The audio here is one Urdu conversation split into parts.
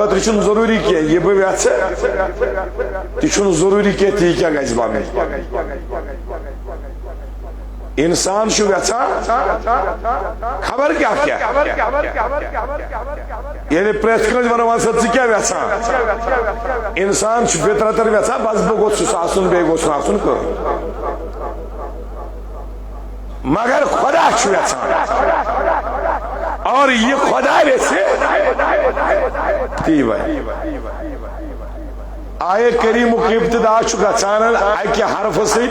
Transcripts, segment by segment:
خاطر ضروری کی یہ بہ ویژھِ تہ ضروری کی تی کیا گژھِ بنُن انسان چھُ یژھان خبر کیا یعنی پرٛٮ۪تھ کٲنٛسہِ ونو وَن سا ژٕ کیٛاہ یژھان انسان چھُ فطرتن یژھان بس بہٕ گوٚژھُس آسُن بیٚیہِ گوٚژھ نہٕ آسُن کٕہٕنۍ مگر خدا چھُ یژھان اور یہ خدا ویسے تی بھائی آئے کریم کی ابتدا گژھان اکہ حرف سی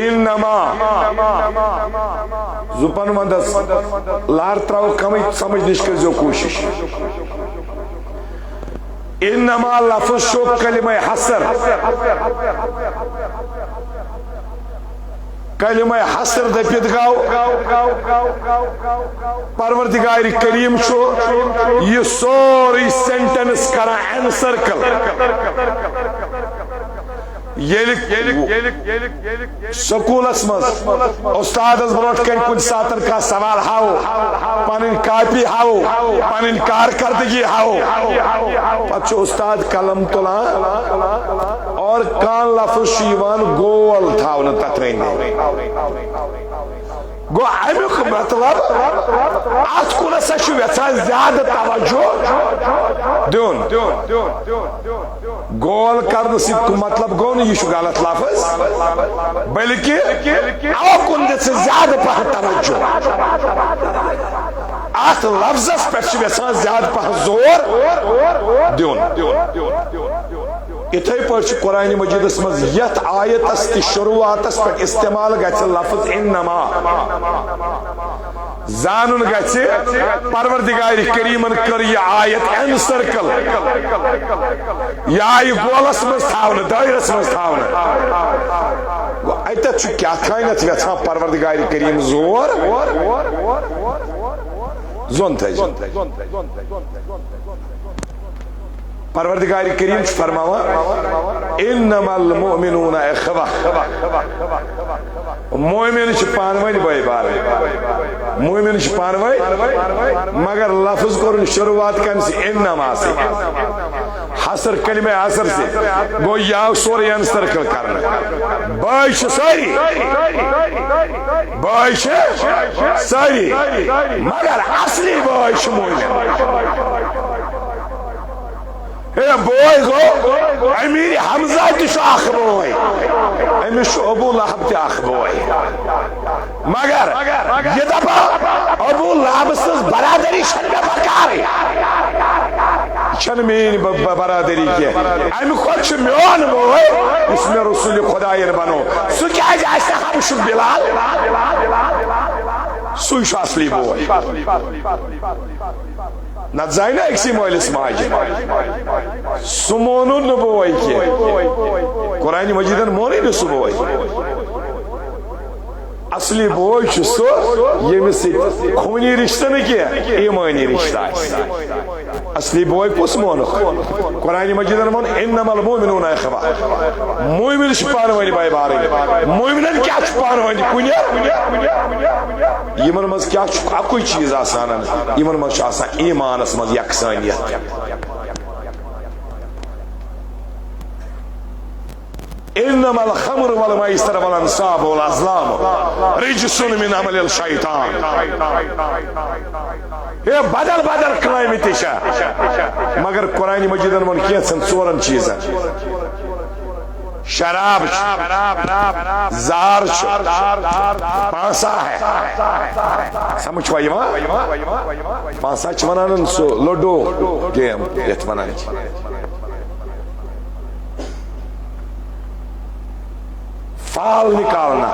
انما زبان وندس لار تراو کمی سمجھنش کرزو کوشش انما لفظ شو کلمہ حصر کلمہ حصر دپت گو پروردگار کریم چھو یہ سوری سینٹنس کران این سرکل سکولس مز استاد برونٹ کن کن ساتن کا سوال ہاو پنن کاپی ہاو پنن کارکردگی ہاو پتہ استاد قلم تلان اور کان لفظ شیوان گول تھاون تترین گو امیک مطلب ات کن سا یژھان زیادہ توجہ دیون گول کرنے سے مطلب گو نا یہ غلط لفظ بلکہ او کن دے زیادہ پہ توجہ ات لفظس پہ یژھان زیادہ پہ زور دیون اتھے پہ قرآن مجیدس مز یت آیتس تی شروعاتس پہ استعمال گژھِ لفظ انما زانن گژھِ پروردگار کریمن کر یہ آیت این سرکل یا یہ گولس مز تھاون دائرس مز تھاون اتت کیا تھائنت یژھان پروردگار کریم زور زون تھے پروردگار کریم فرماوا انما المؤمنون اخوہ مومن چھ پانوین بھائی بار مومن چھ پانوین مگر لفظ کرن شروعات کم سے انما سے حصر کلمہ حصر سے گو یاو سوری انسترکل کرنا بائی چھ ساری بائی چھ ساری مگر اصلی بائی چھ مومن بوئے گو امیر حمزہ تشو آخ بوئے امیر شو ابو لہب تی آخ بوئے مگر یہ دبا ابو لہب سز برادری شن میں بکاری شن میں برادری کیا امی خود چھ میون بوئے اس میں رسول خدایل بنو سو کیا جائستا خمشو بلال سوی شو اصلی بوئے نت زائنا اکسی مولس ماجی سمونو نبوئی کی قرآن مجیدن مونی نسبوئی اصلی بوئی چھ سو یہ مسی خونی رشتہ نکیا ایمانی رشتہ اصلی بوئی پس مونو قرآن مجیدن مون انما المومنون اخوہ مومن شپانوانی بائی باری مومنن کیا شپانوانی کنیا یمن مز کیا اکوئی چیز آسانا یمن مز آسان ایمان اس مز یکسانیت انما الخمر والميسر والانصاب والازلام رجس من عمل الشيطان یہ بدل بدل کلائمی تشا مگر قرآن مجیدن من کیا سن سورن چیزا شراب زار پانسا ہے سمجھ پائی ماں پانسا چونانن سو لوڈو گیم یتمنان فال نکالنا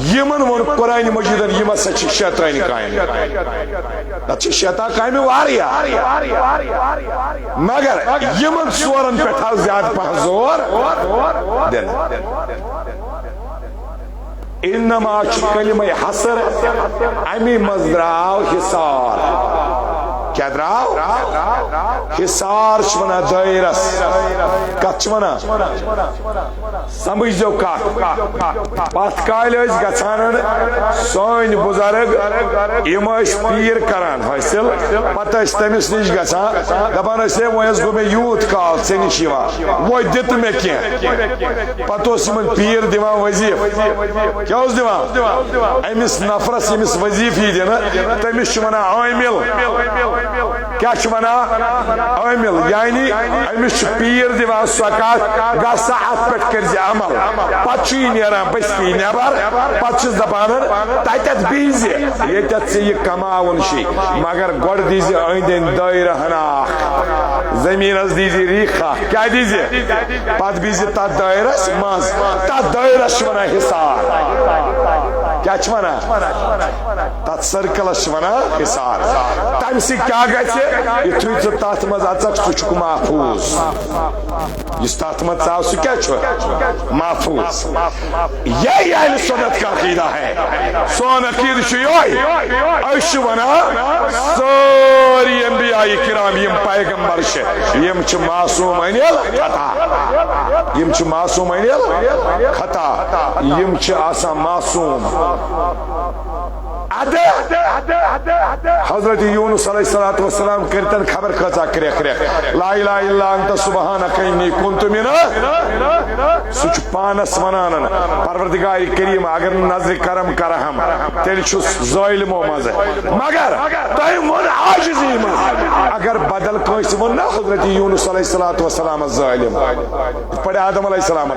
یمن ون قرآن مجیدن یم ہسا چھ شیطانی کامہ نت چھ شیطان کامہ واریاہ مگر یمن ژورن پہ آو زیادہ پہ زور دن انما چھ کلمہ حصر امی مز دراو حصار کیا دراو حصار چھ دائرس کت چھ سمجھ دو پت کال گھان سن بزرگ یم پیر کران حاصل پتہ تمس نش گھان دپان وی گو مے یوت کال ے نش وہ دت مے کی پتہ پیر دان وظیف کیا دان امس نفرس یمس وظیف دن تمس عامل کیا عامل یعنی امس پیر دان سو کت گسا ات پہ کر عمل پتہ نیران بستی نبر پتہ دپان تتھ بہز یتھ یہ کماون چھ مگر گۄڈٕ دیز أنٛدۍ أنٛدۍ دٲیرٕ ہنا زمینس دیز ریخا کیا دیز پتہ بہز تتھ دٲیرس مز تتھ دٲیرس ونان حصار کیا تتھ سرکلس ونان حصار تمہ سۭتۍ کیا گژھِ یُتھُے ژٕ تتھ منٛز اژکھ ژٕ چھُکھ محفوظ یُس تتھ منٛز ژاو سُہ کیا چھُ محفوظ یہی اہل سنت کا عقیدہ ہے سون عقیدہ چھُ یہوے أسۍ چھِ ونان سٲری انبیاء کرام یم پیغمبر چھ یم چھ معصوم عن الخطا یم چھ معصوم عن الخطا یم چھ آسان معصوم حضرت یونس علیہ السلام کرتن خبر کھچا کرک لا الہ الا انت سبحانک انی کنت من سچ پانس ونان پروردگار کریم اگر نظر کرم کرہم تیل چھس ظالمو مز مگر تم ون عاجزی مز اگر بدل کس ون حضرت یونس علیہ السلام ظالم پڑے آدم علیہ السلام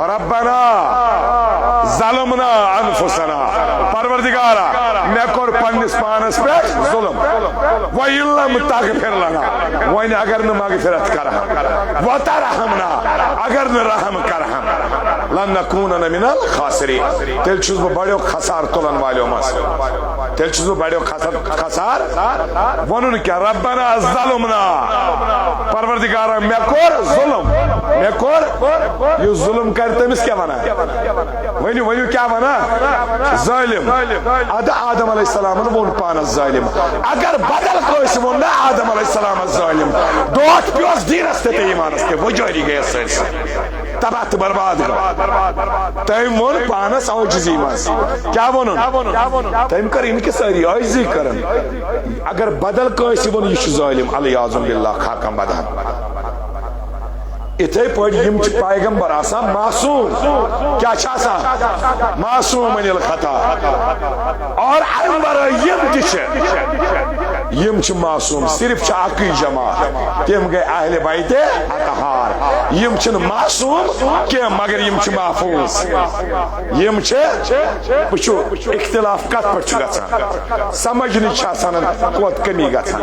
ربنا ظلمنا انفسنا پروردگارا میں کور پنس پانس پہ ظلم وَإِن لَمْ تَغْفِرْ لَنَا وَإِنْ اگر نہ مغفرت کرہم وَتَرْحَمْنَا اگر نہ رحم کرہم لَنَّكُونَنَ مِنَ الْخَاسِرِينَ تیل چھس بہ بڑیو خسار تلن والیو مس تیل چھس بہ بڑیو خسار ونن کیا ربنا ظلمنا پروردگارا میں کور ظلم میں کور یہ ظلم کر تمس کیا ونا ونیو کیا ونا ظالم آدم علیہ السلام ون پانس ظالم اگر بدل کس ون آدم علیہ السلام ظالم دوت پیوس دینس تے ایمانس تے وہ جاری گئے سرس تباہ تو برباد گا تم ون پانس عاجزی مز کیا ونن تم کر ان کے ساری عاجزی کرن اگر بدل کس ون یہ ظالم علیہ باللہ خاکم بدن اتھے پہ یم پیغمبر آسان معصوم کیا آسان معصوم من الخطا اور انبر یم معصوم صرف اکی جماعت تم گئے اہل بیت اطہار یم معصوم کی مگر یم محفوظ یم وچھو اختلاف کت پہ گھان سمجھنے کوت کمی گھان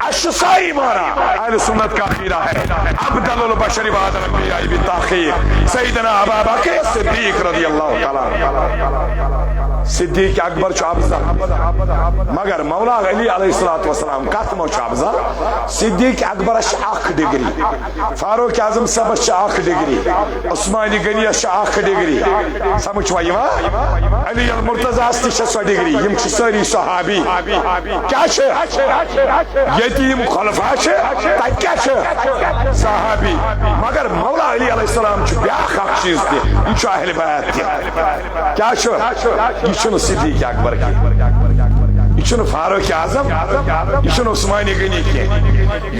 اش سائی مارا اہل سنت کا عقیدہ ہے ابدل البشر بعد الانبیاء بالتاخیر سیدنا ابا بکر صدیق رضی اللہ تعالی صدیق اکبر چھ افضل مگر مولا علی علیہ السلام کت مو چھ افضل صدیق اکبر اخ ڈگری فاروق اعظم صاحب اخ ڈگری عثمان غنی اخ ڈگری سمجھ وا علی المرتضی است سو ڈگری یم چھ ساری صحابی کیا چھ یتیم خلفاء چھ تک کیا چھ صحابی مگر مولا علی علیہ السلام چھ بیاکھ اخ چیز تہ یہ چھ اہل بیت تہ کیا چھ یہ چھ صدیق اکبر یہ چھ فاروق اعظم یہ چھ عثمان غنی کی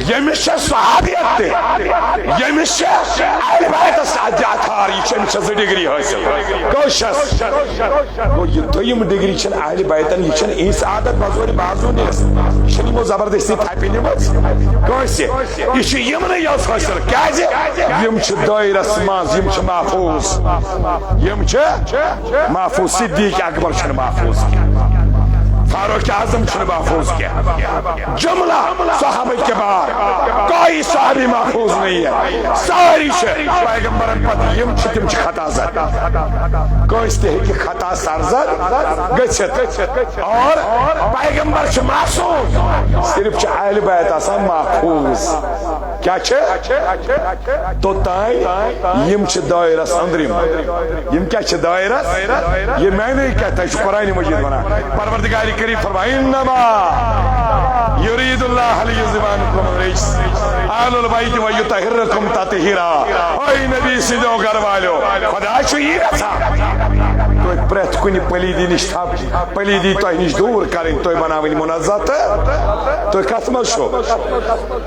یمس چھ صحابیت تہ یمس چھ اہل بیت اطہار یہ چھ ز ڈگری حاصل کوشش گو یہ دویم ڈگری چھ اہل بیتن یہ چھ اس عادت مزور بازو نیس یہ چھ مو زبردستی تھاپینی مز کوشش یہ چھ یمن یوس حاصل کیاز یم چھ دائرس ماز یم چھ محفوظ یم چھ محفوظ صدیق اکبر چھ محفوظ فاروق اعظم چھ محفوظ کیا جملہ صحابہ کے بعد کوئی صحابی محفوظ نہیں ہے ساری چھ پیغمبرن پتہ یم چھ تم چھ خطا زد کوئی استے کہ خطا سرزد گچھت اور پیغمبر چھ معصوم صرف چھ اہل بیت آسان محفوظ کیا توتان یم دائرس اندرم یم کیا دائرس یہ میں نہیں کہتا ہے قرآن مجید بنا پروردگار کریم فرمائے انما یرید اللہ لیذہب عنکم الرجس اہل البیت ویطہرکم تطہیرا اے نبی سندو گھر والو خدا چھو یہ رسا تو پریت کنی پلیدی نش پلیدی تو نش دور کریں تو بناوین منزت تو کتم شو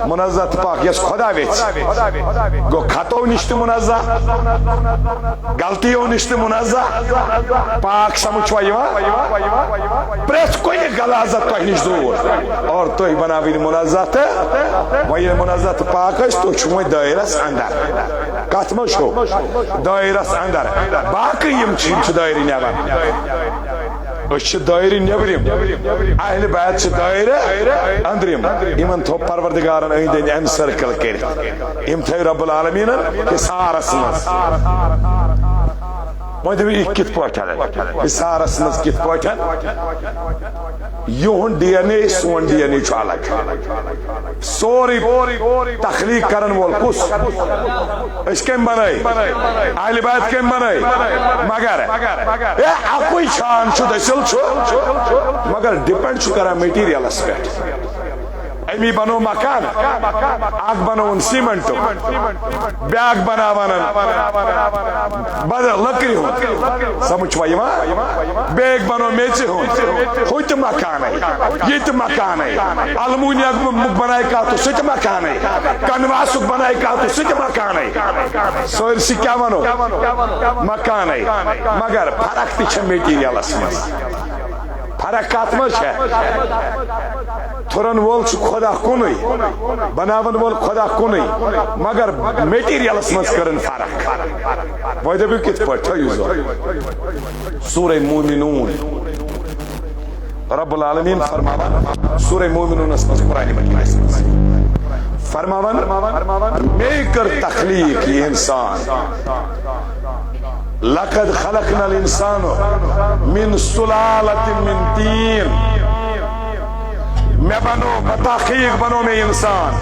منزت پاک یس خدا ویچ گو خطو نشت منزہ غلطیوں نشت منزہ پاک سمجھوا یوان پریت کنی غلاظت تو نش دور اور تو بناوین منزت وی منزت پاک ہے تو چھوئے دائرس اندر کتم شو دائرس اندر باقی یم چھ دائری نیبر اس دائری نیبریم اہل بیت دائر اندریم ایمن تو پروردگارن ایندین این سرکل کر ام تھے رب العالمین حصارس مز وہ دے کت پوٹھن حصارس مز کت پوٹھن یہن ڈی این اے سون ڈی این اے چھو الگ سوری تخلیق کرن وول کس اس کم بنائی اہل بیت کم بنائی مگر اکوئی شان چھو دسل چھو مگر ڈیپینڈ چھو کرا میٹیریل اس پہ امی بنو مکان آگ بنو سیمنٹو بیاگ بنا بدل لکری ہوں سمجھوا یوان بیگ بنو میچے ہوں ہوئی تو مکان ہے یہ تو مکان ہے المونیاک بنائی کا تو سچ مکان ہے کنواسک بنائی کا تو سچ مکان ہے سوئر سی کیا بنو مکان ہے مگر فرق تیچھے میٹیریل اس میں فرق کاتمش ہے تھرن وول خدا کنوئی بناون وول خدا کنوئی مگر میٹیریل اس مز کرن فرق وہ دبیو کت پر تھیوزو سورہ مومنون رب العالمین فرماون سورہ مومنون اس مز قرآن مجید اس مز فرماون میں کر تخلیق یہ انسان لقد خلقنا الانسان من سلالت من تین میں بنو بتحقیق بنو میں انسان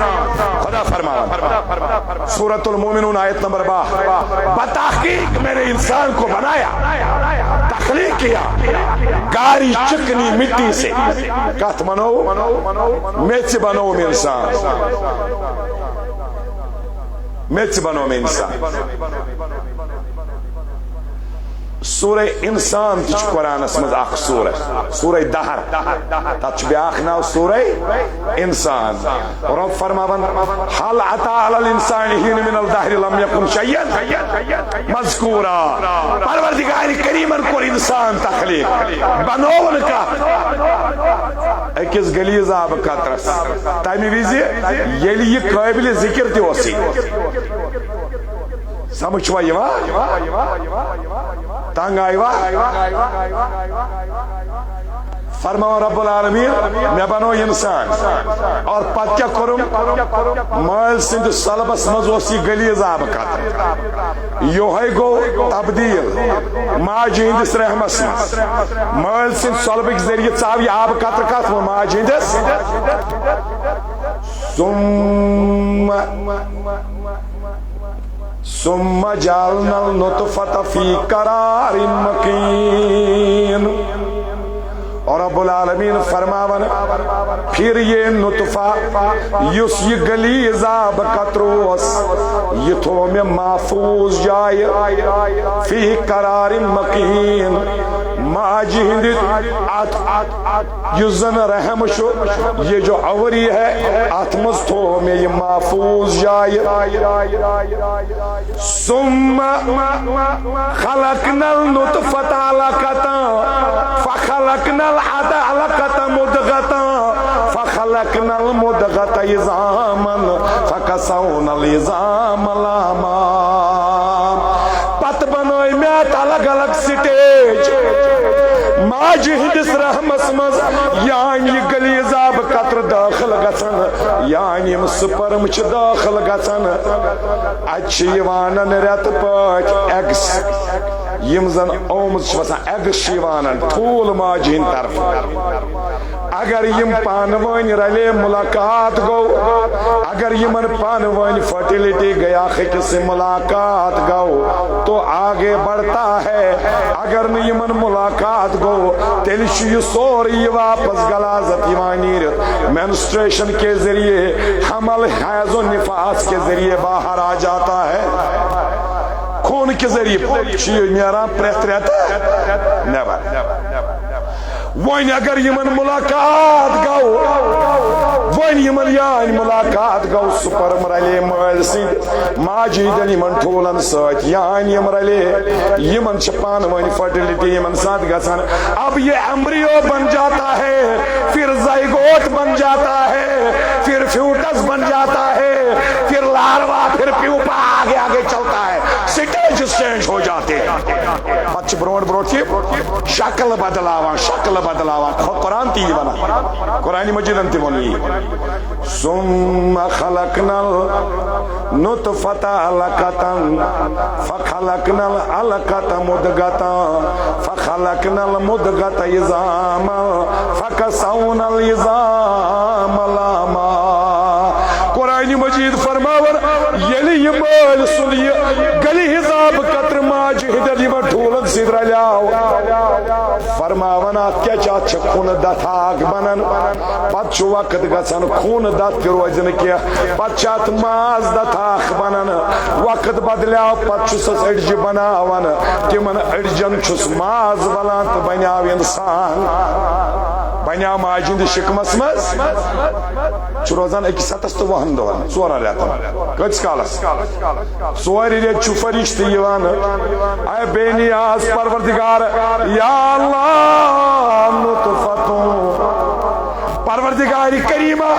خدا فرمایا سورۃ المومنون آیت نمبر 12 بتحقیق میں نے انسان کو بنایا تخلیق کیا گاری چکنی مٹی سے کت بنو میچ بنو میں انسان میچ بنو میں انسان سورہ انسان تچ قرآن اسمز اخ سورہ دہر تچ بیاخ ناو سورہ انسان رب فرماون حل عطا علی الانسان حین من الدہر لم یکن شیئا مذکورا پروردگار کریمن کو انسان تخلیق بنون کا اکس گلیز آب قطرس تامی ویزی یلی یہ قابل ذکر تی وسی سمجھوا تنگ آئیوا فرماؤ رب العالمین میں بنو انسان اور پت کیا کروں مال سند سلبس مزوسی گلیز آب قطر یوہی گو تبدیل ماجی ہندس رحمس مال سند سلبک ذریعہ چاوی آب قطر کت و ماجی ہندس ثم جعلنا النطفة في قرار مكين اور رب العالمین فرماون پھر یہ نطفہ یس یہ غلیظ آب قطروس یہ تو میں محفوظ جائے فی قرار مکین ماجی ہندت یزن رحم شو یہ جو عوری ہے اتمز تو میں یہ محفوظ جائے ثم خلقنا النطفة علقة فخلقنا العلقة مدغة فخلقنا المدغة عظاما فكسونا العظام لحما پت بنوئی میت الگ الگ سٹیج ماجی ہندس رحمس مز یعنی یہ غلیظ آب قطر داخل گژھن یعنی یم سپرم چھ داخل گژھن اچھ یوانن رت پاٹ ایگس یم زن اومز چھ وسان ایگس یوانن ٹھول ماجی ہند طرف اگر یم پانوین رلے ملاقات گو اگر یمن پانوانی فرٹیلیٹی گیا خیک سے ملاقات گو تو آگے بڑھتا ہے، اگر نہیں یمن ملاقات گو تیلش یہ سوری واپس غلاظت یوانی مینسٹریشن کے ذریعے حمل حیض و نفاس کے ذریعے باہر آ جاتا ہے، خون کے ذریعے شیئر نیران پریت رہتا نیبر وین اگر یمن ملاقات گو وین یمن یان ملاقات گو سپرم رلے مال سید ماجیدن یمن ٹھولن سات یان یم رلے یمن چپان وین فرٹیلیٹی یمن ساتھ گسن، اب یہ ایمبریو بن جاتا ہے، پھر زائگوٹ بن جاتا ہے، پھر فیوٹس بن جاتا ہے، پھر لاروا، پھر پیوپا آگے آگے چلتا ہے، سٹیج سٹینج ہو جاتے ہیں، بچ بروٹ بروٹ کی شکل بدلاوان شکل بدلاوان قرآن تی بنا قرآن مجید انتی بنی ثم خلقنا النطفة علقة فخلقنا العلقة مضغة فخلقنا المضغة عظاما فكسونا العظام لحما قرآن مجید فرماور یلی یہ مال سنی گلی حساب قطر ماج ہدر یہ ٹھولن سدر لیاو فرماونا کیا چاچ خون دت آگ بنن پت وقت گسن خون دت روزن کیا پت چات ماز دت آگ بنن وقت بدلیاو پت چھس اڑج بناون تمن اڑجن چھس ماز ولان تو بنیاو انسان بنیاو ماجند شکمس مز چھ روزان اکس ہتس تو وہن دون ژورن ریتن کتس کالس ژور ریت چھ فرشت یوان اے بے نیاز پروردگار یا اللہ نطفتوں پروردگار کریمہ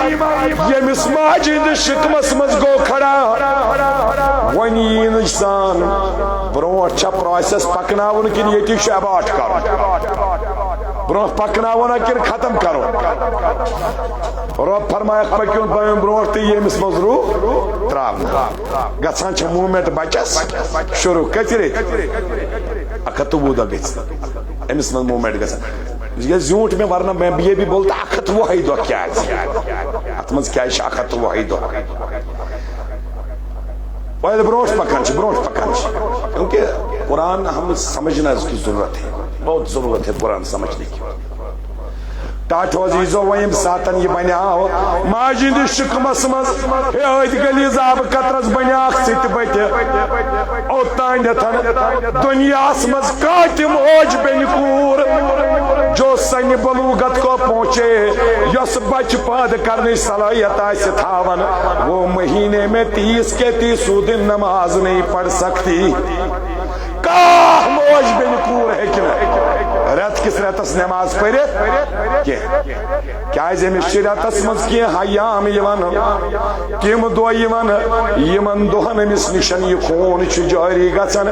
یمس ماجد شکمس مز گو کھڑا ونی انسان برونٹ چھ پروسیس پکناون کن یتی چھ اباٹ کر برونٹ پکناون کن ختم کرو رب فرمایا پکیون پایم برونٹ تی یمس مز رو تراونا گژھان چھ موومنٹ بچس شروع کتری اکھتو بودا گژھِ امس من موومنٹ گژھان یہ زیونٹ میں ورنہ میں یہ بھی بولتا اکھت وہی دو کیا ہے اتمنز کیا ہے اکھت وہی دو وہی بروش پکانچ کیونکہ قرآن ہم سمجھنا اس کی ضرورت ہے، بہت ضرورت ہے قرآن سمجھنے کی۔ ٹاٹھو عزیزو ویم ساتن یہ بنیاو ماجند شکمس مز ہیت گلی زاب قطرس بنیاک ست بٹ او تانیتن دنیا مز کاتم اوج بنکور جو سن بلوغت کو پہنچے یس بچ پاد کرنے صلاحیت آئیس تھاون وہ مہینے میں 30 کے 30 دن نماز نہیں پڑھ سکتی، کاہ موج بنکور ہے کہ رت کس رتس نماز پڑھے کیا زمس شریعتس مز کی حیام یوان کم دو یمن دہن امس نشن یہ خون جاری گژھان،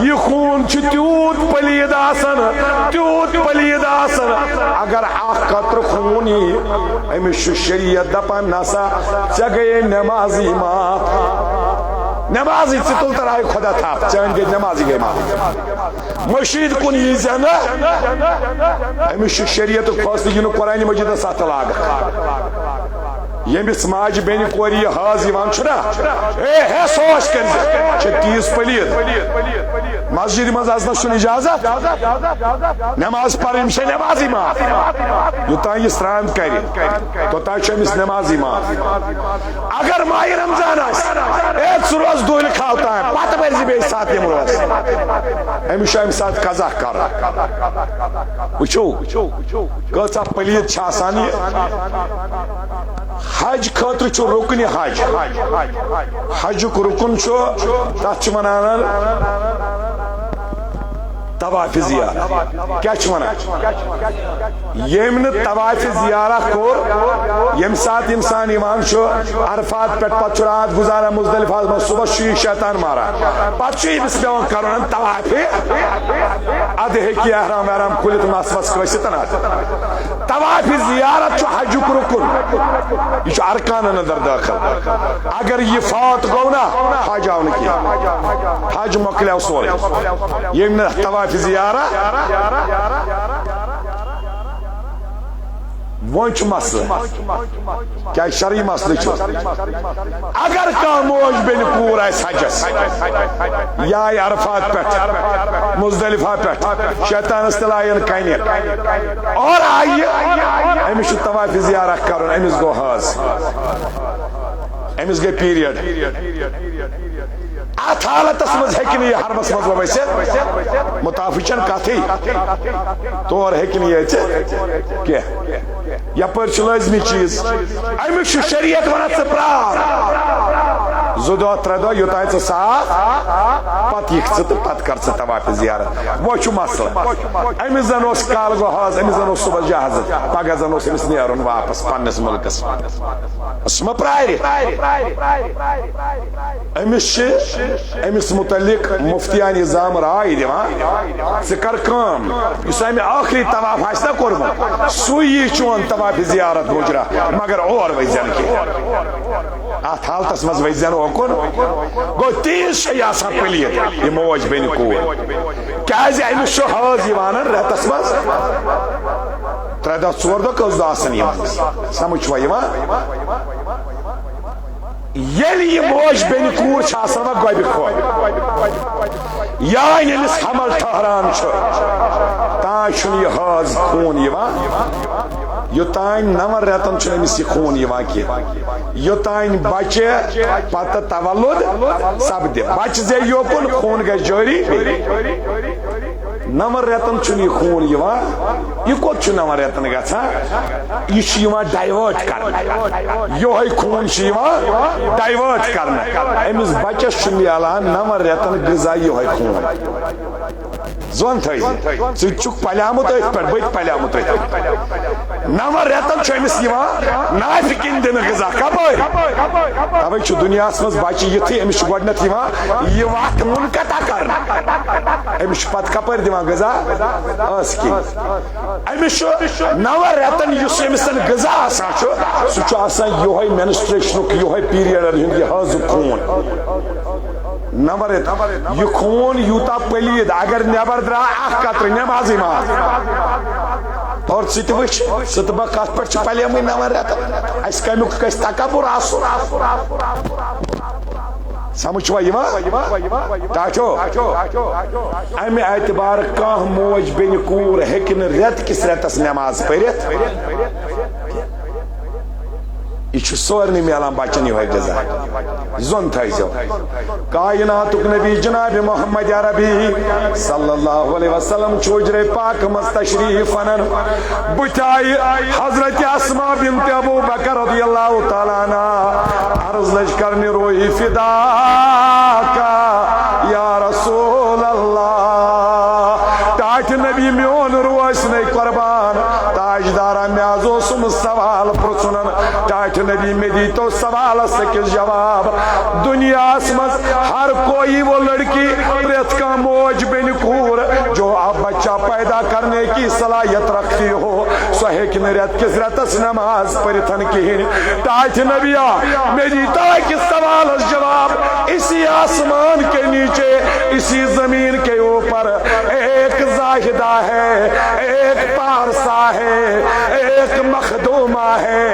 یہ خون تیوت پلید آسان تیوت پلید آسان اگر اخ قطر خونی امس شریعت دپان نسا ژے گئے نمازی معاف نمازی ژٕ ترائے خدا تھاپ چین گئی نمازی گئی معاف مشید کن یہ زنا امس شریعت فاصلہ یہ قرآن مجید سات لاگ یمس ماج بین کور یہ حاض یوان چھنا ہے سوچ کر 30 پلید مسجد مز آسنا چھن اجازت نماز پڑھن سے نمازی معاف یوتان یہ سران کر توتان چھ امس نمازی معاف اگر ماہ رمضان ایک روز دول کھاتا ہے پتہ برزی بے ساتھ یہ روز امس امس ساتھ قضا کر وچھو کتا پلید چھ آسان حج خاطر چھو رکن حج حج کو رکن چھو تات چھ منان طواف زیارہ کیا چھ منان یم نے طواف زیارہ کور یم سات انسان ایمان چھو عرفات پٹ پت رات گزارا مزدلفہ میں صبح شوی شیطان مارا پت چھو بس بیان کرن طواف ادھے کی احرام احرام کھلت ناسوس کھسیتن طواف زیارت چھو حج کو رکن یہ چھو ارکان اندر داخل اگر یہ فوت گو نا حج آو نکی حج مکلیو سوری یم نے طواف زیارہ وہ مسئلہ کیا شرعی مسئلہ اگر کان موج بین کور آئے حجس یا عرفات پہ مزدلفہ پہ شیطان استلائن کنے اور آئیے امس طواف زیارہ کرن امس گو حاض امس گئی پیریڈ ات حالتس مز ہیکن یہ حرمس مز ورست متافچن کتھی تور ہیکن یہ کیا یپر لازمی چیز امس شریعت ونان ثہ پرار زٕ دۄہ ترٛےٚ دۄہ یوٚتانۍ ژٕ صاف پتہٕ یِکھ ژٕ تہٕ پتہٕ کر ژٕ طواف زیارت وۄنۍ چھُ مسلہٕ أمِس زن اوس کال گوٚو حظ أمِس زن اوس صُبحس جہازٕ پگاہ زن اوس أمِس نیرُن واپس پننِس مُلکس سُہ ما پرارِ أمِس چھِ أمِس متعلق مفتیان نظام راے دِوان ژٕ کر کٲم یُس امہِ ٲخری طواف آسہِ نا کوٚرمُت سُے یی چون طواف زیارت مُجرا مگر اور ؤسۍزٮ۪نہٕ کینٛہہ ات حالتس مز ؤسۍزٮ۪نہٕ اوکُن گوٚو تیٖژ چھےٚ یہِ آسان پلیت یہِ موج بیٚنہِ کوٗر کیٛازِ أمِس چھُ حٲض یِوان رٮ۪تس منٛز 3 دۄہ 4 دۄہ کٔژ دۄہ آسن یِوان سمجھ چھُوا یِوان ییٚلہِ یہِ موج بیٚنہِ کوٗر چھِ آسان وۄنۍ گۄبہِ کھۄر یانۍ ییٚمِس حمل ٹھہران چھُ تانۍ چھُنہٕ یہِ حٲض خوٗن یِوان یوٚتانۍ 9 رٮ۪تن چھُنہٕ أمِس یہِ خوٗن یِوان کینٛہہ یوٚتانۍ بچہِ پتہٕ تولُد سپدِ بچہِ زٮ۪وِ یوکُن خوٗن گژھِ جٲری 9 رٮ۪تن چھُنہٕ یہِ خوٗن یِوان یہِ کوٚت چھُ 9 رٮ۪تن گژھان یہِ چھُ یِوان ڈایوٲٹ کرنہٕ یِہوے خوٗن چھُ یِوان ڈایوٲٹ کرنہٕ أمِس بچس چھُ میلان 9 رٮ۪تن غذا یِہوے خوٗن زون تھٲیزِ ژٕ چھُکھ پلیامُت أتھۍ پٮ۪ٹھ بہٕ تہِ پلیامُت أتھۍ پٮ۪ٹھ 9 رٮ۪تن چھُ أمِس یِوان نافہِ کِنۍ دِنہٕ غذا کپٲرۍ توے چھُ دُنیاہس منٛز بچہِ یِتھُے أمِس چھُ گۄڈٕنٮ۪تھ یِوان یہِ وتھ مُنقطع کرنہٕ أمِس چھُ پتہٕ کپٲرۍ دِوان غذا ٲسہٕ کِنۍ أمِس چھُ 9 رٮ۪تن یُس أمِس غذا آسان چھُ سُہ چھُ آسان یِہوے مینسٹریشنُک یِہوے پیریڈن ہُنٛد یہِ حٲضُک خوٗن 9 رٮ۪تھ یہِ خوٗن یوٗتاہ پلیٖد اگر نٮ۪بر درٛاو اکھ قطرٕ نٮ۪مازٕے ماز اور ژٕ تہِ وٕچھ ژٕ تہٕ بہٕ کتھ پٮ۪ٹھ چھِ پلیمٕتۍ 9 رٮ۪تن اسہِ کمیُک گژھِ تکبُر آسُن سمجھ چھُوا یِوان ٹاٹھو امہِ اعتبار کانٛہہ موج بیٚنہِ کوٗر ہیٚکہِ نہٕ رٮ۪تہٕ کِس رٮ۪تس نٮ۪ماز پٔرِتھ یہ چھُ سورنٕے میلان بچن یِہوے غذا زون تھٲیزیو کائناتُک نبی جناب محمد عربی صلی اللہ علیہ وسلم چھُ حجرے پاک منٛز تشریف انان بٕتھِ آیہِ حضرت اسما بنت ابو بکر رضی اللہ تعالیٰ عنہ عرض لج کرنہِ روحی فداکا یا رسول اللہ ٹاٹھ نبی میون روح ٲسنَے قربان تاجدارا مےٚ حظ اوسُم سوال پرژھُن ٹاٹھ نبی میں دیتو سوالس أکِس جواب دنیاس منٛز ہر کوئی وہ لڑکی پرٛٮ۪تھ کانٛہہ موج بیٚنہِ کوٗر جو اب بچہ پیدا کرنے کی صلاحیت رکھتی ہو سۄ ہیٚکہِ نہٕ رٮ۪تہٕ کِس رٮ۪تس نماز پٔرِتھ کِہیٖنۍ ٹاٹھ نبیا میں دیتا أکِس سوالس جواب اسی آسمان کے نیچے اسی زمین کے اوپر ایک زاہدہ ہے ایک پارسا ہے ایک مخدومہ ہے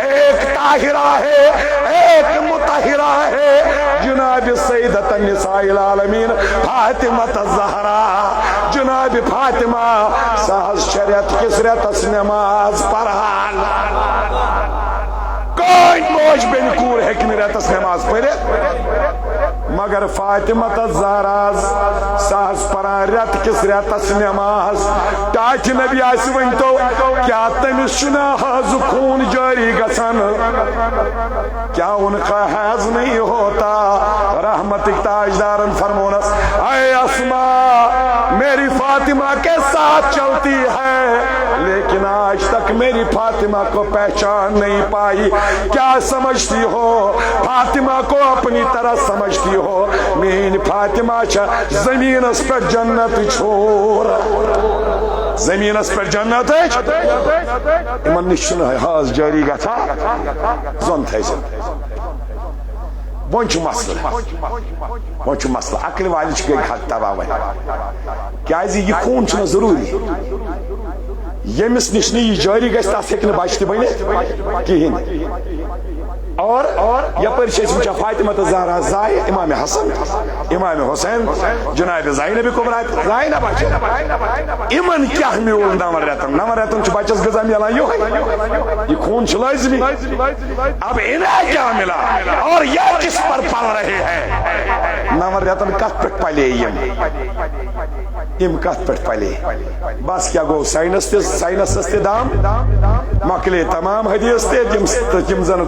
ایک طاہرہ ہے ایک مطہرہ ہے جناب سیدۃ النساء العالمین فاطمہ الزہرا جناب فاطمہ سہز شریعت کس رٮ۪تس نماز پران کوئی موج بیٚنہِ کوٗر ہیٚکہِ نہٕ رٮ۪تس نماز پٔرِتھ مگر فاطمہ الزہرا سہز پران رٮ۪تہٕ کِس رٮ۪تس نماز ٹاٹھِ نبی آسہِ ؤنۍتو کیٛاہ تٔمِس چھُنا حٲضُک خوٗن جٲری گژھان کیا ان کا حیض نہیں ہوتا رحمتک تاجدارن فرمونس اے اسما میری فاطمہ کے ساتھ چلتی ہے لیکن آج تک میری فاطمہ کو پہچان نہیں پائی کیا سمجھتی ہو فاطمہ کو اپنی طرح سمجھتی ہو میری فاطمہ چھا زمین اس پر جنت چھوڑ زمین اس پر جنت امن نشن حاض جاری گھا زون تھیسے ون چھُ مسلہٕ عقل والہِ چھِ گٔے حق تباہ وۄنۍ کیازِ یہِ خوٗن چھُنہٕ ضروٗری یمس نش یہ جاری گھس تس ہیکہ بچہ بنت کہین اور یپر وچان فاطمہ زہرا زائے امام حسن امام حسین جناب زینب کبرا زینب امن کیا میول 9 رتن 9 رتن بچس غذا ملان یہ خون لازمی اب انہیں کیا ملا اور یہ کس پر پل رہے ہیں 9 رتن کت پہ پلے یم کت پہ پلے بس کیا گو سائنس تہ دام مکلے تمام حدیث تم زن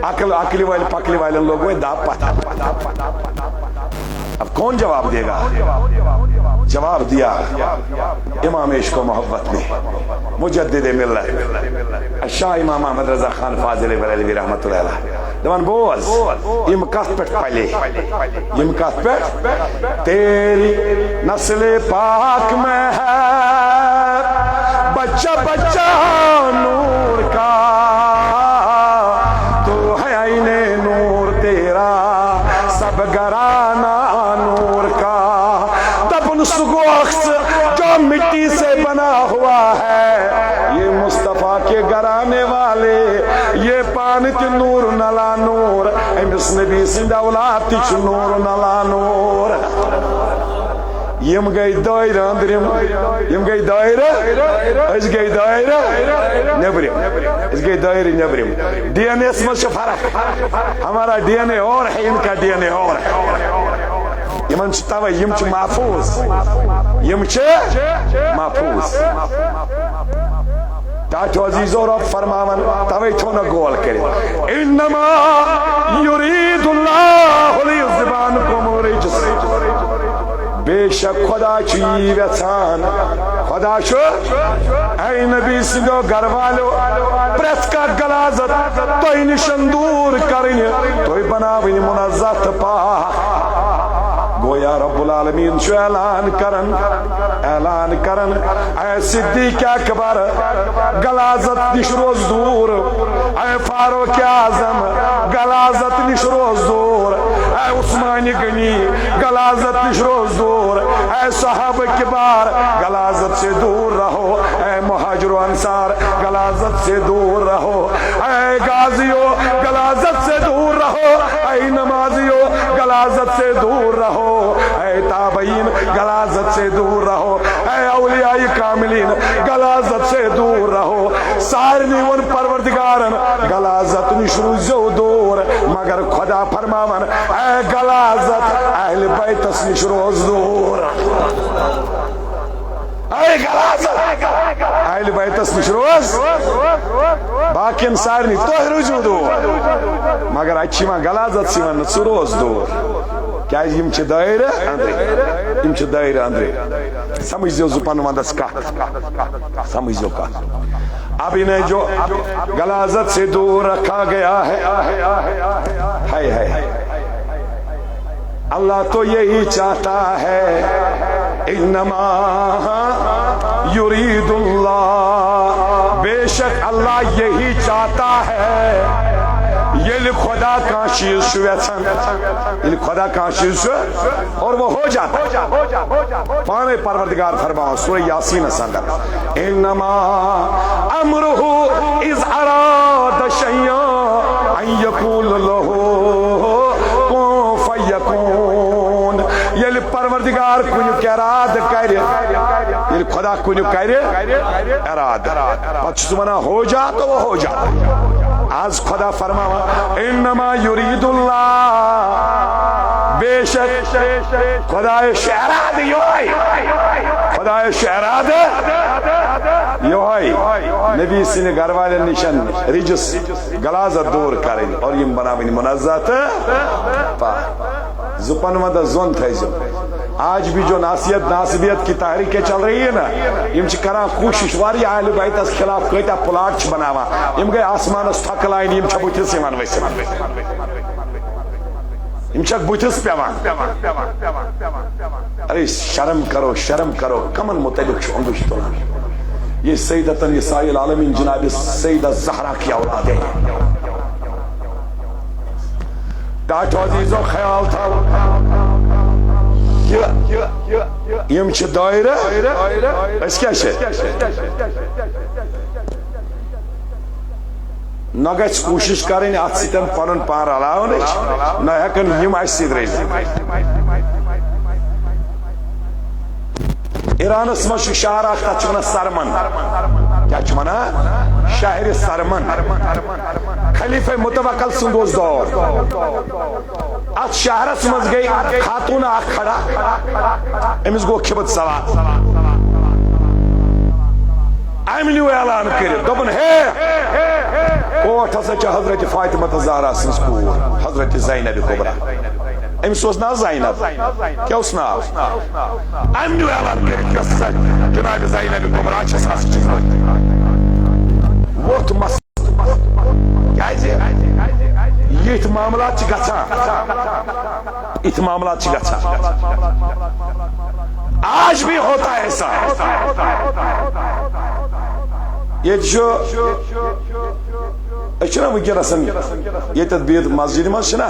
عقل والے پکڑے والے لوگوں دا پتہ اب کون جواب دے گا جواب دیا امام عشق و محبت نے مجدد ملت شاہ امام احمد رضا خان فاضل بریلوی رحمت اللہ علیہ دپان بوز یم کت پہ پلے یم کت پہ تیری نسل پاک میں ہے بچہ بچہ نور کا تو ہے عین نور تیرا سب گرانا نور کا دبن سگوخس جو مٹی سے بنا ہوا ہے یہ مصطفیٰ کے گرانے والے یہ پانت نور نلا نور امس نبی سند اولاد تچ نور نلا نور یم گئی دائرہ اندرم یم گئی دائرہ اس گئی دائرہ نبرم اس گئی دائرہ نبرم ڈی این اے اس میں سے فرق ہمارا ڈی این اے اور ہے ان کا ڈی این اے اور ہے یمن چھتاوہ یم چھ محفوظ یم چھ محفوظ ٹاٹو عزیز اور اب فرماون توی چھونا گول کرے انما یرید اللہ لیذبانکم الرجس بے شک خدا چی ویسان خدا شو اے نبی سندو گھر والو پریس کا گلازت توی نشن دور کرن توی بناوین منزت پاک گویا رب العالمین شو اعلان کرن اے صدیق اکبر گلازت نش روز دور اے فاروق اعظم گلازت نش روز دور اے عثمان غنی گلازت نش روز دور اے صحابہ کبار گلازت سے دور رہو اے مہاجر و انصار گلازت سے دور رہو اے غازیو گلازت سے دور رہو اے نمازیو گلازت سے دور رہو اے تابعین گلازت سے دور رہو اے اولیاء کاملین گلازت سے دور رہو سارنی ون پروردگارن گلازت نشرو زو دور مگر خدا فرماون اے گلازت اہل بیتس نشرو دور اے گلازت اہل بیتس نشرو باقین سارنی تو رجو دور مگر اچھی ما گلازت سی من سروز دور کیا یم چھ دائرہ اندرے یم چھ دائرہ اندرے سمجھ دیو زپان وندس کا سمجھ دیو کا اب انہیں جو گلازت سے دور رکھا گیا ہے ہائے ہائے اللہ تو یہی چاہتا ہے انما یرید اللہ بے شک اللہ یہی چاہتا ہے یہ خدا کا چیز شویتن یہ خدا کا چیز اور وہ ہو جاتا پانے پروردگار فرماؤ سورہ یاسین سندر انما امرہ اذ اراد شیئا ان یقول لہو کن فیکون یہ پروردگار کنیو کے اراد کر یہ خدا کنیو کر اراد پچھس منا ہو جا تو وہ ہو جاتا آج خدا فرماوا انما یرید اللہ بے شک خدا شہراد یوہی خدا شہراد یوہی نبی سن گھر والے نشن رجس گلازت دور کریں اور یہ بناوین منزت زپن مدہ زون تھائیزو آج بھی جو ناصبیت کی تحریکیں چل رہی ہے نا یم چھ کران کوشش واری اہل بیت اس خلاف کیتا پلاٹ چھ بناوا یم گئے آسمان اس تھک لائن یم چھ بوتھس یمان ویسے یم چھ بوتھس پیوان ارے شرم کرو کمن مطابق چھ انگوش تولا یہ سیدتن نساء العالمین جناب سیدہ زہرا کی اولاد ہے ڈاٹو عزیزو خیال تھا یم چھ دائرہ اس کیا چھ نہ گژھِ کوشش کرٕنۍ اتھ سۭتۍ پنُن پان رلاونٕچ نہ ہٮ۪کن یِم اسہِ سۭتۍ رٔلِتھ ایرانس منٛز چھُ شہر اکھ تتھ چھِ ونان سرمن کیٛاہ چھِ ونان شہرِ سرمن خلیفہ متوکل سُنٛد اوس دور اتھ شہرس منٛز گٔے خاتون اکھ کھڑا أمِس گوٚو کھِبت سوار أمۍ نیوٗ اعلان کٔرِتھ دوٚپُن ہے کوٹھ ہسا چھِ حضرت فاطمہ زہرا سٕنٛز کوٗر حضرت زینب کبرا أمِس اوس ناو زینب کیٛاہ اوس ناو أمۍ نیوٗ اعلان کٔرِتھ یۄس ہسا جناب زینب کبرا چھِ سۄ ہسا چھِ ووٚتھ مس کیٛازِ یِتھۍ معاملات چھِ گژھان یِتھۍ معاملات چھِ گژھان آج بھی ہوتا ہے ایسا یہ چھُنا ونکیٚنس ییٚتٮ۪تھ بِہِتھ مسجد منٛز چھُنا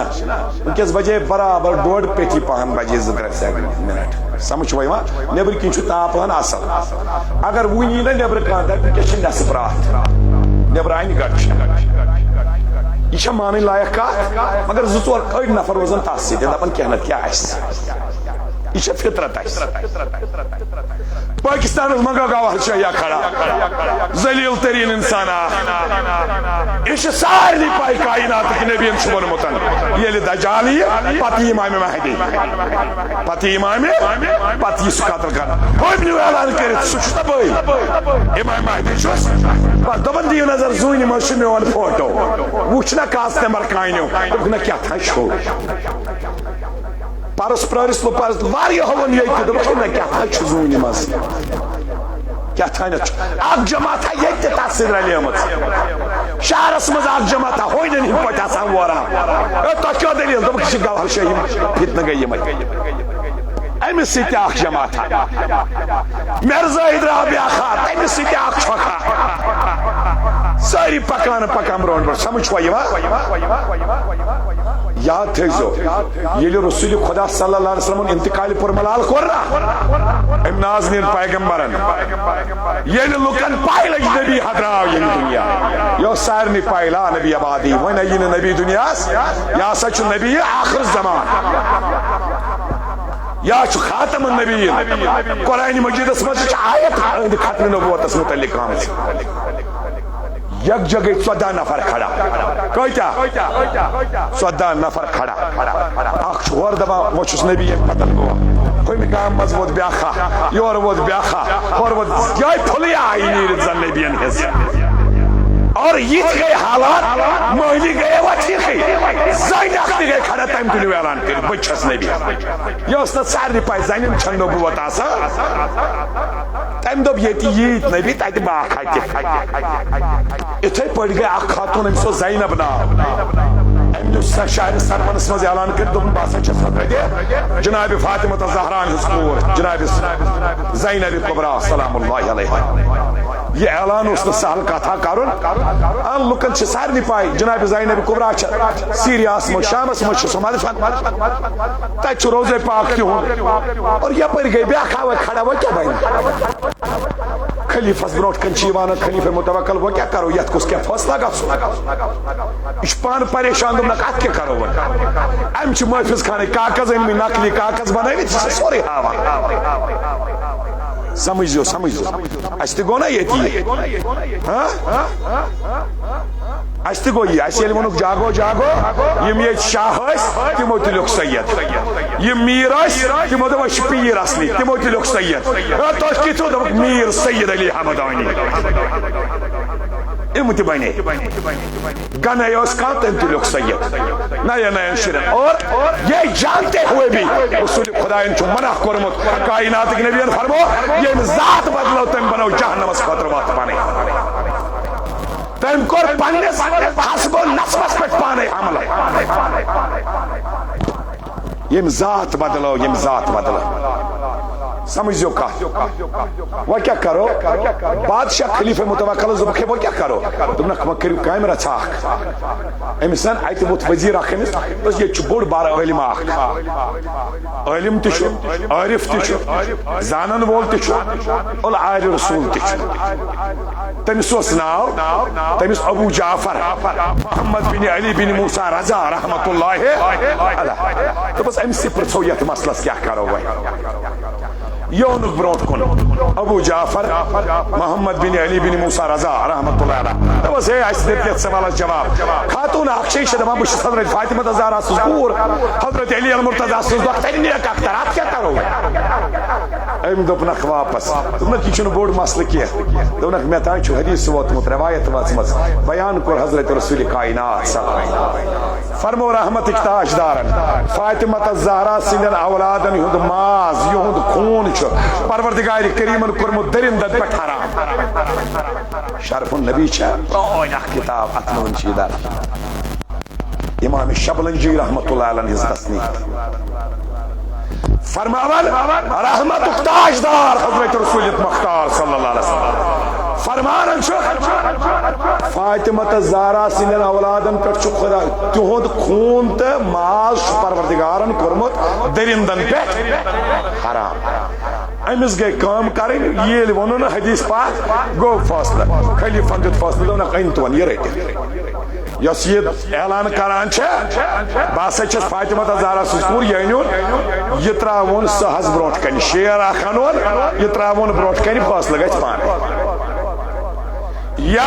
ونکیٚس بجے برابر 1.5 پیٚٹھی پہن بجے 2-3 منٹ سمجھ چھُوا یِوان نیٚبرٕ کِنۍ چھُ تاپھ ہن اصل اگر وُنہِ یی نا نیٚبرٕ کانٛہہ دپہِ ونکیٚس چھِ نٮ۪صف راتھ نیٚبرٕ آیہِ نہٕ گٹہٕ یہ چھا مانٕنۍ لایق کتھ مگر 2-4 أڑۍ نفر روزن تتھ سۭتۍ دپان کینٛہہ نتہٕ کیٛاہ آسہِ یہ چھا فطرت پاکستانس منگا گواہ شاہیا کھڑا ذلیل ترین انسان یہ سارے پائی کائنات نبی وونمت یل دجال یہ پتہ امام مہدی پتہ امام پتہ یہ قتل کر نیو اعلان کرت سہ بھائی امام مہدی چھس دپان دیو نظر زونہ مز میون فوٹو وچ نا کاس نمبر کانیو نا کیا تھا شو پرس پرس لو پرس واریاہن یہ نا کیا زونہ مز کیا اخ جماعت یہ تس رلیمت شہرس مز اخ جماعت ہونن ہند پہ آسان ووران تک کیا دلیل دپک گوہر شاہی فتنہ گئی امس ست اخ جماعت مرزا درا بیاا تمس ست اخ چھکا ساری پکان پکان برون برون سمجھ یاد تھو یل رسول خدا صلی اللہ علیہ وسلم انتقال پر ملال کورنا ام نازنین پیغمبرن یل لکن پائی لگ نبی حضراو یہ دنیا یہ سارنی پائلا نبی آبادی ون این نبی دنیا یا سچ نبی آخر زمان یا چھ خاتم النبیین قرآن مجید اس مجد آیت ختم نبوت اس متعلق آمد یک جگہ 14 نفر کھڑا کوئیتا 14 نفر کھڑا اخ چھوڑ دبا وہ چھس نبی پتن گوا کوئی مقام مز وود بیاخا یور وود بیاخا اور وود جائے پھلی آئی نیرد زن نبیین حس اور یہ گئے حالات مولی گئے وچی گئی زین اختی گئے کھڑا تیم کنیو اعلان کر بچھس نبی یہ اس نے ساری پائی زینن چھن نبوت آسا تیم دب یتی یہ نبی تایتی با کھائی اتھے پڑھ گئے اخ خاتون امسو زینب نا شاہر سرمنس مز اعلان کر دن باسا چھس حضرت جناب فاطمہ زہران ہز کور جناب زینب کبرا سلام اللہ علیہ یہ اعلان اس نے سہل کتھا کرن ان لکن چھ سارنی پائی جناب زینب کبرا سیریاس مو شامس مو چھ سمال فن تہ چھ روزے پاک تہ ہون اور یہ پر گئی بیاہ کھاوے کھڑا وہ کیا بھائی خلیفہ برونٹ کن چیوانا خلیفہ متوکل وہ کیا کرو یت کس کیا فیصلہ گژھو اش پان پریشان دم نکات کیا کرو ام چھ محفظ خانے کاغذ ان میں نقلی کاغذ بنائی سوری ہاوا سمجھو اس تہ گو نا یتی اس تہ گو یہ اس یل ونک جاگو یم یہ شاہ اس تمو تلک سید یم میر اس تمو دپش پیر اصلی تمو تلک سید تو کتو دپک میر سید علی حمدانی ام تہ بنے گنے اس کا تم تلک سید نیا شرن اور یہ جانتے ہوئے بھی رسول خدا ان چھ منع کرمت کائنات کے نبی فرمو یہ ذات بدلو تم بنو جہنم اس خاطر وقت پانے تم کور پنس حسب و نسبت پہ پانے عمل یم ذات بدلو سمجھو کہا وہ کیا کرو بادشاہ خلیفہ متوکل زبکھے وہ کیا کرو تم نہ کرو کام رچاک امسن ات ووت وزیر اخ امس بس یہ بوڑ بار عالم اخ عالم تہ عارف تہ زانن وول تہ العار رسول تہ تمس اوس ناو تمس ابو جعفر محمد بن علی بن موسیٰ رضا رحمت اللہ علیہ تو بس امس پرژھو یتھ مسلس کیا کرو وے یون بروٹ کن ابو جعفر محمد بن علی بن موسیٰ رضا رحمت اللہ علیہ تو بس اس دت سوالس جواب خاتون اخشی دپان بس حضرت فاطمہ زہرا سز کور حضرت علی المرتضی سز دختر نیک اختر ات کیا کرو ام دپنک واپس دپنک یہ بوڑ مسئلہ کی دپنک مے تان چھ حدیث ووتمت روایت وچمت بیان کور حضرت رسول کائنات صلی اللہ علیہ وسلم فرمو رحمتک تاجدارن فاطمہ زہرا سندن اولادن ہند ماز یہند خون پروردگار کریمن کورمت درندن پہ حرام شرف النبی پرون اخ کتاب اتمن چیدار امام شبلنجی رحمت اللہ علیہ ہز تصنیف فرماون رحمت تاجدار حضرت رسول مختار صلی اللہ علیہ وسلم فرمان فاطمہ زہرا سندن اولادن پہ خدا تہد خون تو ماز پروردگارن کورمت درندن پہ حرام امس گئی کام کریں یہ ونو نا حدیث پاک گو فاصلہ خلیفہ دیت فاصلہ دونک اینتون یہ رہتے یس یہ اعلان کران بہسا چھس فاطمہ زہرا سز کور یہ نیون یہ تراون سہز بروٹ کن شیر اخ انون یہ تراون بروٹ کن فاصلہ گژھِ پانے یا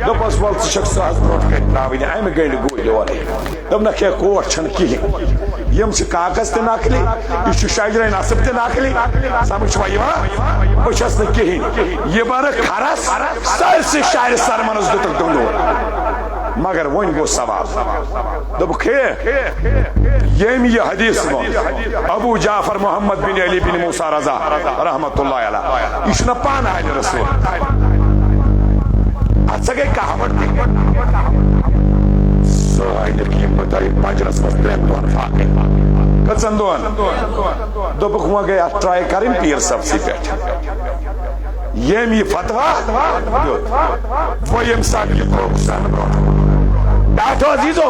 دپس ول ثک سہز بروٹ کن تراون امہ گئی گولی والے دپنک ہے کوٹ چھن کہین یم کاغذ تہ نقلی یہ شاجر نصب تہ نقلی سمجھ بہس نا کہین یہ بر کھرس سارسی شاعر سرمنس دتک دنور مگر ون گو ثواب دپک یم یہ حدیث وون ابو جعفر محمد بن علی بن موسیٰ رضا رحمت اللہ علیہ یہ پان آل رسول اتھ گئی کہاوت پنجرس مز ترین دون فاقے کچن دون دپک وہ گئی ات ٹرائی کریں پیر صاحب سی پہ یم یہ فتوا وہ یم ساتھ یہ پروگرام ڈاٹو عزیزو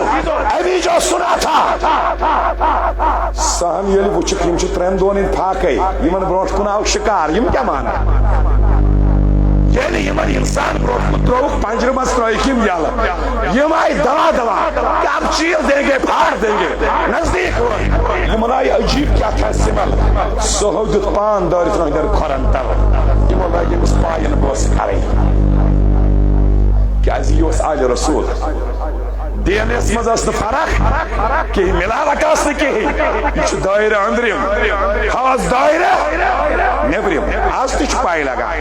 ابھی جو سنا تھا سہم یل وچک یم ترین دون فاقے یمن بروٹ کن آو شکار یم کیا مانا یعنی یمن انسان بروٹ تروک پنجر مز تروک یم یل یم آئی دوا کہ آپ چیر دیں گے پھاڑ دیں گے نزدیک یمن آئی عجیب کیا تھا سمل سہودت پان دار اتنا در کھرن تل یمن آئی یمس پائن بوس کریں کہ از یہ آل رسول دین اس مز اس فرق کہ ملاوٹ اس کی یہ دائرہ اندرم خاص دائرہ نیبرم آج تچ پائی لگا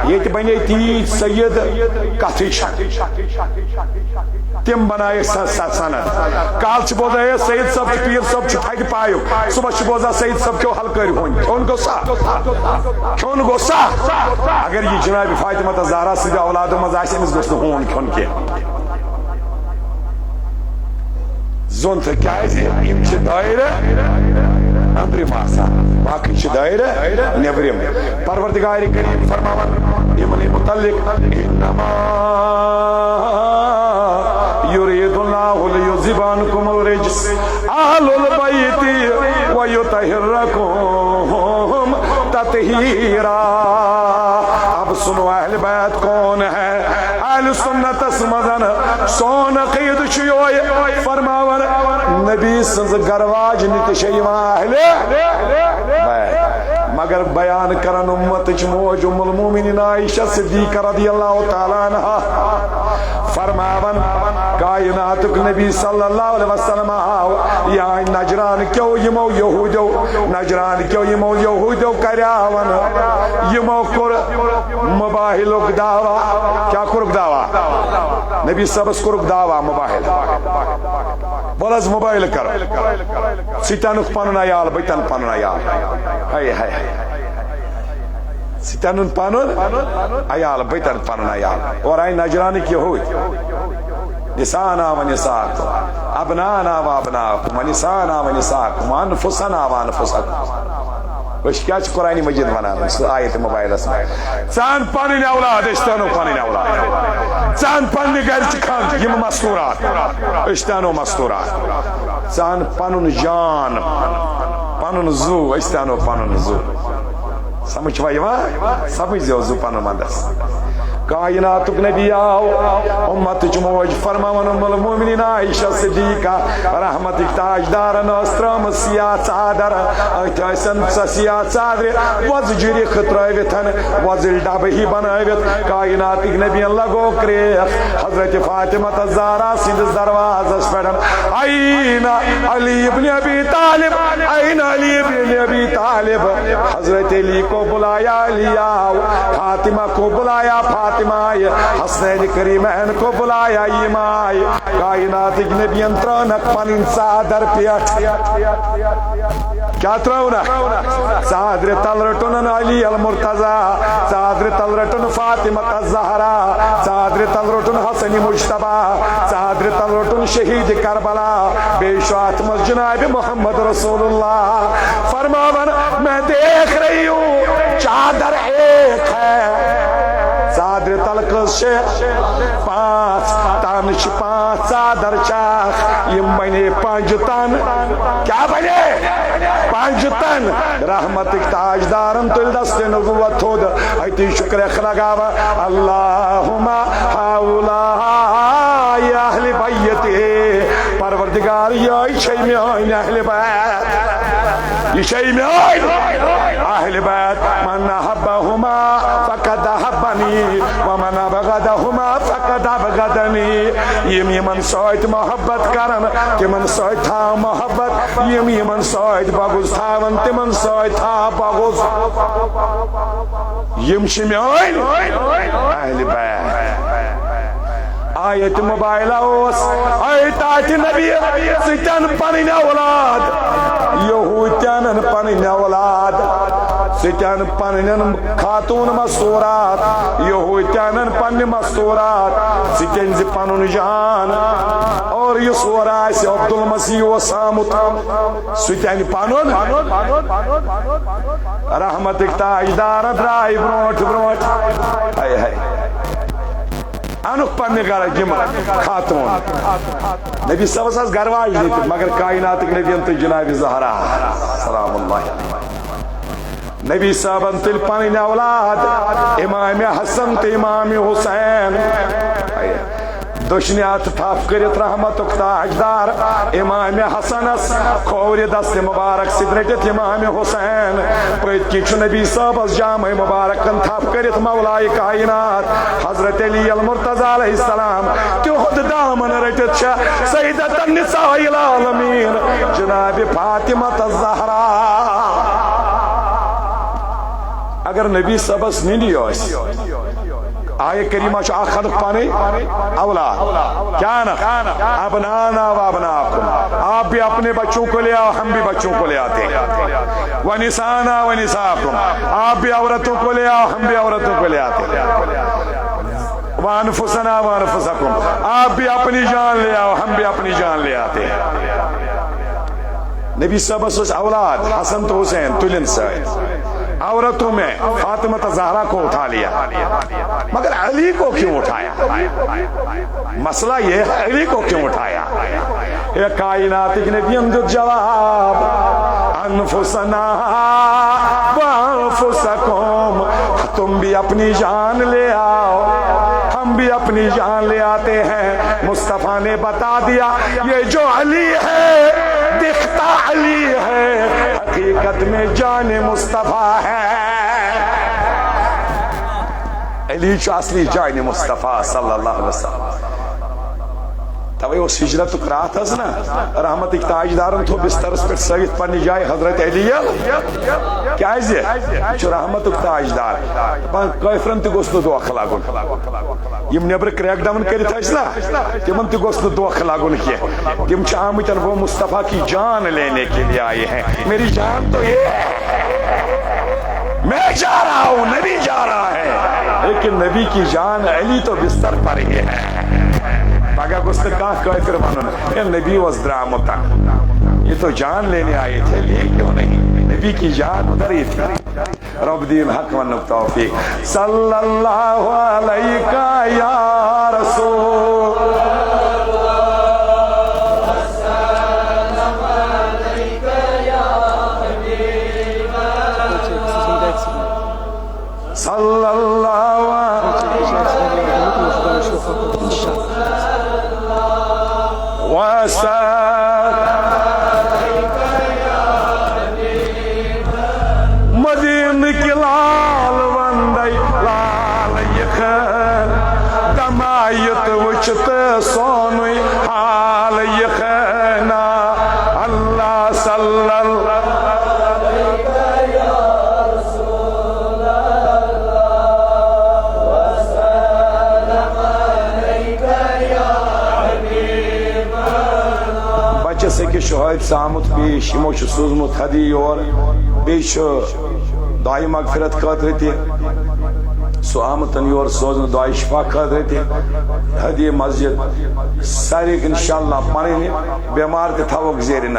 یہ تی بنے تی سید کتھیش تم بنائے سند کال چھ بوزا ہے سید صاحب چھ پیر صاحب چھ تھائی پایو صبح چھ بوزا سید صاحب کیوں حل کری ہوئی کیون گوسا اگر یہ جناب فاطمہ زہرا سید اولاد مزاش امس گوسن ہون کیون کے زون تھا کیا ہے یم چھ دائرہ اندرم آسان باقی چھ دائرہ نیبرم پروردگار کریم فرماون یمن متعلق انما یرید اللہ لیذھب عنکم الرجس اہل البیت ویطہرکم تطہیرا اب سنو اہل بیت کون ہے اہل سنت اسمدن سون عقید چیوئے فرماون نبی سنز گرواج نتشیوان اہل بیت مگر بیان کرن امت چموج ام المومنین عائشہ صدیقہ رضی اللہ تعالیٰ عنہ فرماون کائناتک نبی صلی اللہ علیہ وسلم یہاں نجران کیوں یمو یہودو نجران کیوں یمو یہودو کریاون یمو کر مباہلک دعویٰ کیا کرک دعویٰ نبی صبس کرک دعویٰ مباہل بولز مباہل کرو سیتانک پانن آیال بیتن پانن آیال ہائے ہائے ستانن پانن آیال بیتن پانن آیال اور آئی نجران کی ہوئی نسانا و نساکم ابنانا و ابناکم و نسانا و نساکم و انفسنا و انفسکم اس کیا قرآن مجید ونان سو آیت موبائلس ژان پنن اولاد اشتانو پنن اولاد ژان پنن گھر کھان یم مستورات اشتانو مستورات ژان پنن جان پنن زو اشتانو پنن زو سمجھ وایوا سمجھ زو زو پنن مندس کائنات نبی آو امت جموج فرماون ام المؤمنین عائشہ صدیقہ رحمت تاجدار نسترم سیاہ چادر ایتایسن سیاہ چادر وز جری خطرائیوتن وزل ڈابہی بنائیوت کائنات نبی لگو کریخ حضرت فاطمہ زہرا سندس دروازس پیڑن این علی ابن ابی طالب این علی ابن ابی طالب حضرت علی کو بلایا علی آو فاطمہ کو بلایا فاطمہ حسنین کریمین کو بلایا ایمائی کائنات نبی ترونک پنن چادر پیٹ کیا ترونک چادر تل رٹن علی المرتضی چادر تل رٹن فاطمہ الزہرا چادر تل رٹن حسن مجتبی چادر تل رٹن شہید کربلا بے شاعت مس جناب محمد رسول اللہ فرماون میں دیکھ رہی ہوں چادر ایک ہے چادر تلقس پانچ تانش پانچ چادر چاخ یم بنے پانچ تن کیا بنے پانچ تن رحمت تاجدارن تل دست نبوت تھود ایتی شکر اخلقاوا اللہم حولائی اہل بیتی پروردگار یہ چھئی میں آئین اہل بیت یہ چھئی میں آئین اہل بیت من حبہما فقد حبنی ومن ابغضہما فقد ابغضنی یم یمن سویت محبت کرن تمن سویت تھا محبت یم یمن سویت بغض تھاون تمن سویت تھا بغض یم چھ میں آئین اہل بیت آیت موبائل اوس آیتات نبی ستن پنن اولاد یہودیان پنن اولاد ستن پنن خاتون مستورات یہودیان پنن مستورات ستن ز پنن جان اور یہ سورا سے عبد المسیح وسامت ستن پنن رحمت تاجدار درائے بروٹ بروٹ ہائے ہائے انک پنہ گھر جم خاتون نبی صاحب ساس گھر واج دیت مگر کائنات نبی تو جناب زہرا سلام اللہ نبی صاحب تل پنن اولاد امام حسن تو امام حسین دشنی ہاتھ تھپ کرت رحمت تاجدار امام حسنس کھور دست مبارک سد رٹت امام حسین پت کی نبی صاحب جامع مبارکن تھپ کرت مولائے کائنات حضرت علی المرتضی علیہ السلام تہد دامن رٹت سیدۃ النساء العالمین جناب فاطمہ الزہرا اگر نبی صاحبس نیندی اس آئے کریمہ چھ خلق پانے اولاد کیا نا ابنانا و ابناکم آپ بھی اپنے بچوں کو لے آؤ ہم بھی بچوں کو لے آتے ہیں ونسانا و نساکم آپ بھی عورتوں کو لے آؤ ہم بھی عورتوں کو لے آتے ہیں وانفسنا وانفسکم آپ بھی اپنی جان لے آؤ ہم بھی اپنی جان لے آتے ہیں نبی صاحب سوچ اولاد حسن تو حسین تلن سائد عورتوں میں فاطمہ زہرا کو اٹھا لیا مگر علی کو کیوں اٹھایا مسئلہ یہ ہے علی کو کیوں اٹھایا یہ کائنات نے بھی اندر جواب انفسنا وانفسکم تم بھی اپنی جان لے آؤ ہم بھی اپنی جان لے آتے ہیں مصطفیٰ نے بتا دیا یہ جو علی ہے دکھتا علی ہے حقیقت میں جان مصطفیٰ ہے علی جو اصلی جان مصطفیٰ صلی اللہ علیہ وسلم توے اس ہجرت رات ہز نا رحمت تاجدارن تو بسترس پر سویت پنی جائے حضرت علی کیا ہے جو رحمت تاجدار کافرن تی گوست دعا لاگن یم نبر کریک ڈاؤن کرت اس نا تمن تی گوست دعا لاگن کی تم چھ آمتن وہ مصطفیٰ کی جان لینے کے لیے آئے ہیں میری جان تو یہ ہے میں جا رہا ہوں نبی جا رہا ہے لیکن نبی کی جان علی تو بستر پر ہی ہے پاگا گوست کہاں کافر بنن نبی وز درامتا یہ تو جان لینے آئے تھے لیے کیوں نہیں نبی کی جان ادھر ہی تھی رب دین حق و توفیق صلی اللہ علیہ یا رسول صلی اللہ مدین کی لال وندی لال یخن دمائیت وچت سونوی حال یخنا اللہ صلی اللہ سے کہ شہید سامت پیش یمو چھ سوزمت ہدی اور بیش دعائی مغفرت خاطر تھی سو آمتن یور سوزن دعائی شفا خاطر تھی ہدی مسجد سارے انشاءاللہ پانی بیمار تے تھوک زیر